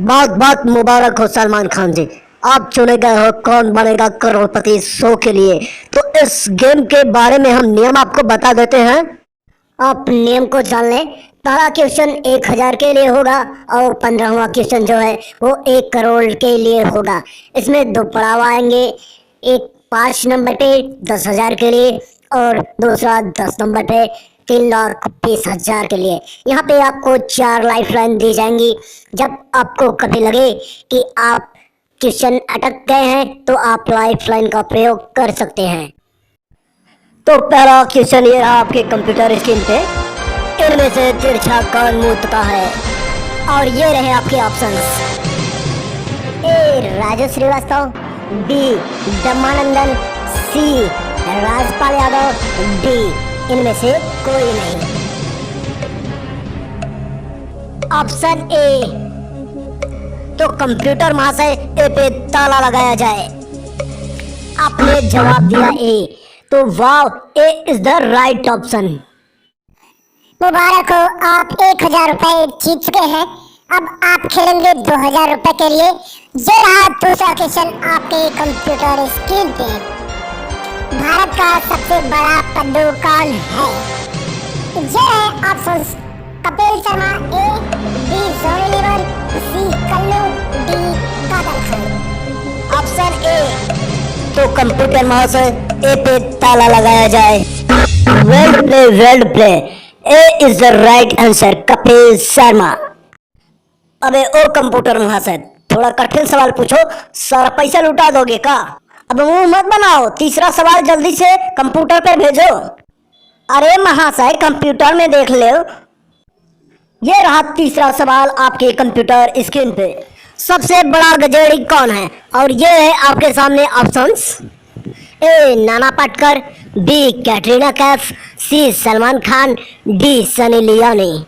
बहुत बहुत मुबारक हो सलमान खान जी। आप चुने गए हो कौन बनेगा करोड़पति शो के लिए। तो इस गेम के बारे में हम नियम आपको बता देते हैं। आप नियम को जान लें। पहला क्वेश्चन 1,000 के लिए होगा और 15वां क्वेश्चन जो है वो 1 करोड़ के लिए होगा। इसमें दो पड़ाव आएंगे, एक 5 नंबर पे 10,000 के लिए और दूसरा 10 नंबर पे 3,20,000 के लिए। यहाँ पे आपको 4 लाइफ लाइन दी जाएंगी। जब आपको कभी लगे कि आप क्वेश्चन अटक गए हैं तो आप लाइफ लाइन का प्रयोग कर सकते हैं। तो पहला क्वेश्चन ये रहा आपके कंप्यूटर स्क्रीन पे। इनमें से तिरछा कौन मूर्त का है? और ये रहे आपके ऑप्शंस। ए राजू श्रीवास्तव, बी ब्रह्मानंदन, सी राजपाल यादव, डी इनमें से कोई नहीं। Option A. तो कंप्यूटर महाशय ए पे ताला लगाया जाए। आपने जवाब दिया ए, तो वाव, ए इज द राइट ऑप्शन। मुबारक हो, आप 1,000 रुपए जीत चुके हैं। अब आप खेलेंगे 2,000 रुपए के लिए। ये रहा दूसरा क्वेश्चन आपके कंप्यूटर स्क्रीन पे। भारत का सबसे बड़ा पद्दू कौन है? ये है options. Kapil Sharma, A, B Sunny Leone, C Kallu, D Kader Khan. Option A. तो कंप्यूटर महाशय ए पे ताला लगाया जाए। Well play, well play. A is the right answer, Kapil Sharma. अबे ओ कंप्यूटर महाशय, थोड़ा कठिन सवाल पूछो, सारा पैसा लुटा दोगे का? अब मुंह मत बनाओ, तीसरा सवाल जल्दी से कंप्यूटर पे भेजो। अरे महाशय, कंप्यूटर में देख लो। ये रहा तीसरा सवाल आपके कंप्यूटर स्क्रीन पे। सबसे बड़ा गजेड़ी कौन है? और ये है आपके सामने ऑप्शंस। ए नाना पाटेकर, बी कैटरीना कैफ, सी सलमान खान, डी सनी लियोनी।